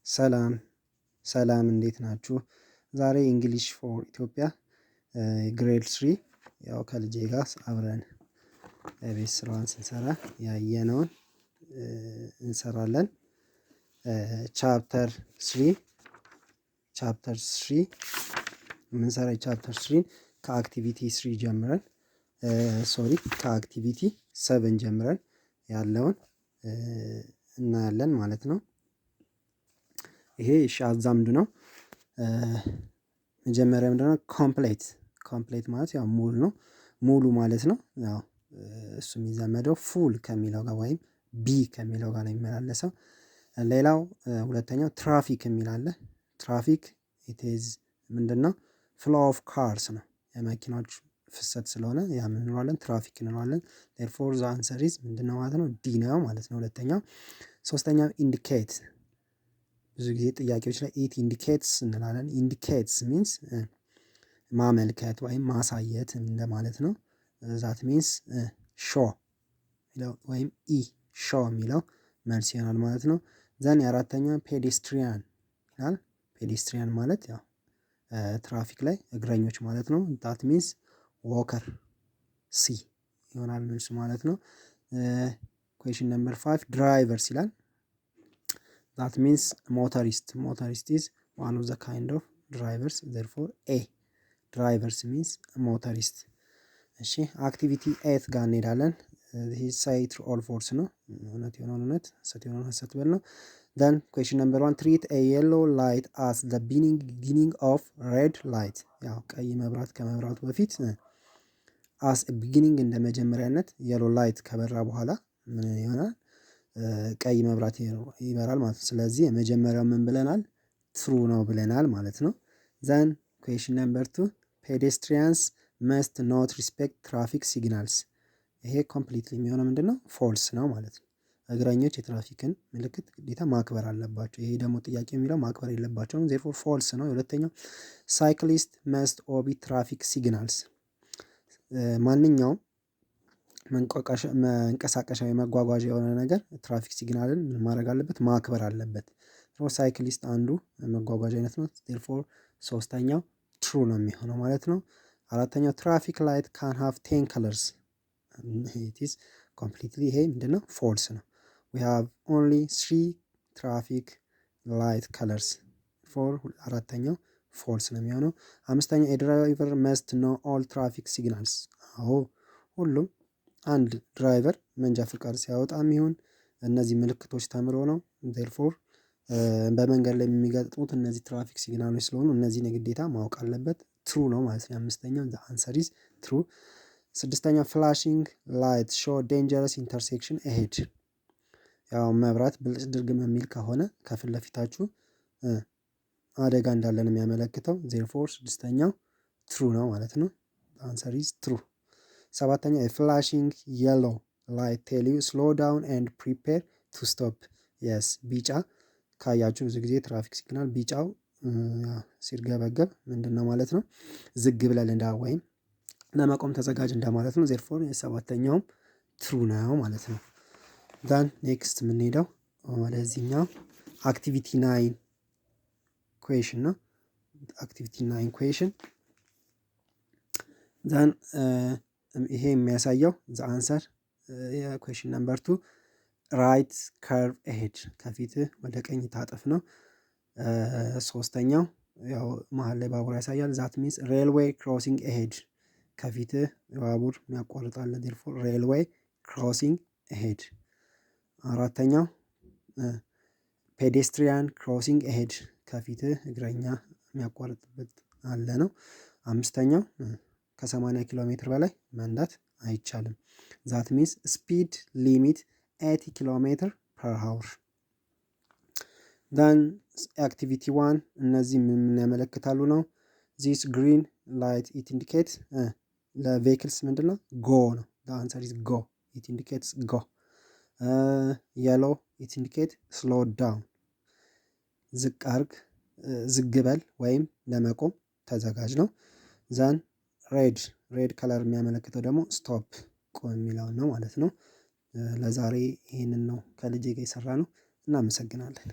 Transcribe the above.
ሰላም ሰላም እንዴት ናችሁ? ዛሬ እንግሊሽ ፎር ኢትዮጵያ ግሬድ 3 ያው ከልጄ ጋር አብረን ቤት ስራዋን ስንሰራ ያየነውን እንሰራለን። ቻፕተር 3 የምንሰራ ቻፕተር 3 ከአክቲቪቲ 3 ጀምረን ከአክቲቪቲ 7 ጀምረን ያለውን እናያለን ማለት ነው። ይሄ አዛምድ ነው። መጀመሪያ ምንድነው? ኮምፕሌት ማለት ያው ሙሉ ነው። ሙሉ ማለት ነው። ያው እሱ የሚዛመደው ፉል ከሚለው ጋር ወይም ቢ ከሚለው ጋር ነው የሚመላለሰው። ሌላው ሁለተኛው ትራፊክ የሚል አለ። ትራፊክ ኢት ኢዝ ምንድነው? ፍሎ ኦፍ ካርስ ነው። የመኪናዎች ፍሰት ስለሆነ ያ ምን እንለዋለን? ትራፊክ እንለዋለን። ዴርፎር ዘ አንሰር ኢዝ ምንድነው ማለት ነው? ዲ ነው ማለት ነው። ሁለተኛው ሶስተኛው ኢንዲኬት ብዙ ጊዜ ጥያቄዎች ላይ ኢት ኢንዲኬትስ እንላለን። ኢንዲኬትስ ሚንስ ማመልከት ወይም ማሳየት እንደማለት ነው። ዛት ሚንስ ሾ ወይም ኢ ሾ የሚለው መልስ ይሆናል ማለት ነው። ዘን የአራተኛው ፔዴስትሪያን ይላል። ፔዴስትሪያን ማለት ያው ትራፊክ ላይ እግረኞች ማለት ነው። ዛት ሚንስ ዎከር ሲ ይሆናል መልሱ ማለት ነው። ኩዌሽን ነምበር 5 ድራይቨርስ ይላል። ዛት ሚንስ ሞተሪስት ኢዝ ዋን ኦፍ ዘ ካይንድ ኦፍ ድራይቨርስ ዜርፎር ኤ ድራይቨርስ ሚንስ ሞተሪስት። እሺ አክቲቪቲ ኤት ጋር እንሄዳለን። ይሄ ሳይ ትሩ ኦር ፎልስ ነው። እውነት የሆነውን እውነት ሐሰት የሆነውን ሐሰት በል ነው። then question number 1 treat a yellow light as the beginning of red light ያው ቀይ መብራት ከመብራቱ በፊት as a beginning እንደ መጀመሪያነት yellow light ከበራ በኋላ ምን ይሆናል? ቀይ መብራት ይበራል ማለት ነው። ስለዚህ የመጀመሪያው ምን ብለናል? ትሩ ነው ብለናል ማለት ነው። then question number 2 pedestrians must not respect traffic signals ይሄ ኮምፕሊትሊ የሚሆነው ምንድነው? ፎልስ ነው ማለት ነው። እግረኞች የትራፊክን ምልክት ግዴታ ማክበር አለባቸው። ይሄ ደግሞ ጥያቄ የሚለው ማክበር የለባቸውም። ዜርፎር ፎልስ ነው። ሁለተኛው ሳይክሊስት መስት ኦቢ ትራፊክ ሲግናልስ ማንኛውም መንቀሳቀሻ የመጓጓዣ የሆነ ነገር ትራፊክ ሲግናልን ምን ማድረግ አለበት? ማክበር አለበት። ሳይክሊስት አንዱ መጓጓዣ አይነት ነው። ዜርፎር ሶስተኛው ትሩ ነው የሚሆነው ማለት ነው። አራተኛው ትራፊክ ላይት ካን ሃቭ 10 ከለርስ ኢት ኢዝ ኮምፕሊትሊ ይሄ ምንድነው? ፎልስ ነው። we have only 3 traffic light colors for አራተኛው ፎልስ ነው የሚሆነው። አምስተኛው a driver must know all traffic signals አዎ ሁሉም አንድ ድራይቨር መንጃ ፍቃድ ሲያወጣም ይሁን እነዚህ ምልክቶች ተምሮ ነው። ዜርፎር በመንገድ ላይ የሚገጥሙት እነዚህ ትራፊክ ሲግናሎች ስለሆኑ እነዚህን የግዴታ ማወቅ አለበት። ትሩ ነው ማለት ነው። አምስተኛው ዘ አንሰር ኢዝ ትሩ። ስድስተኛው ፍላሽንግ ላይት ሾው ዴንጀረስ ኢንተርሴክሽን አሄድ ያው መብራት ብልጭ ድርግም የሚል ከሆነ ከፊት ለፊታችሁ አደጋ እንዳለ ነው የሚያመለክተው። ዜርፎር ስድስተኛው ትሩ ነው ማለት ነው። አንሰር ኢዝ ትሩ። ሰባተኛው የፍላሽንግ የሎ ላይት ቴል ዩ ስሎ ዳውን ኤንድ ፕሪፔር ቱ ስቶፕ የስ ቢጫ ካያችሁ ብዙ ጊዜ ትራፊክ ሲግናል ቢጫው ሲርገበገብ ምንድነው ማለት ነው? ዝግ ብለል እንዳ ወይም ለመቆም ተዘጋጅ እንደማለት ነው። ዜርፎር የሰባተኛውም ትሩ ነው ማለት ነው። ዛን ኔክስት የምንሄደው ወደዚህኛው አክቲቪቲ 9 ኩዌሽን ነው። አክቲቪቲ 9 ኩዌሽን ዛን ይሄ የሚያሳየው ዘ አንሰር የኩዌሽን ነምበር 2 ራይት ከርቭ አሄድ ከፊትህ ወደ ቀኝ ታጠፍ ነው። ሶስተኛው ያው መሃል ላይ ባቡር ያሳያል። ዛት ሚንስ ሬልዌይ ክሮሲንግ አሄድ ከፊትህ ባቡር የሚያቋርጥ አለ። ዴርፎር ሬልዌይ ክሮሲንግ አሄድ። አራተኛው ፔዴስትሪያን ክሮሲንግ አሄድ ከፊትህ እግረኛ የሚያቋርጥበት አለ ነው። አምስተኛው ከ80 ኪሎ ሜትር በላይ መንዳት አይቻልም። ዛት ሚንስ ስፒድ ሊሚት 80 ኪሎ ሜትር ፐር ሃወር። ዛን አክቲቪቲ 1 እነዚህ ምን ያመለክታሉ ነው። ዚስ ግሪን ላይት ኢት ኢንዲኬት ለቬክልስ ምንድነው? ጎ ነው። ዘ አንሰር ኢዝ ጎ ኢት ኢንዲኬትስ ጎ። የሎ ኢት ኢንዲኬት ስሎ ዳውን ዝቅ አርግ ዝግ በል ወይም ለመቆም ተዘጋጅ ነው። ዛን ሬድ ከለር የሚያመለክተው ደግሞ ስቶፕ ቆም የሚለውን ነው ማለት ነው። ለዛሬ ይሄንን ነው ከልጄ ጋር የሰራነው። እናመሰግናለን።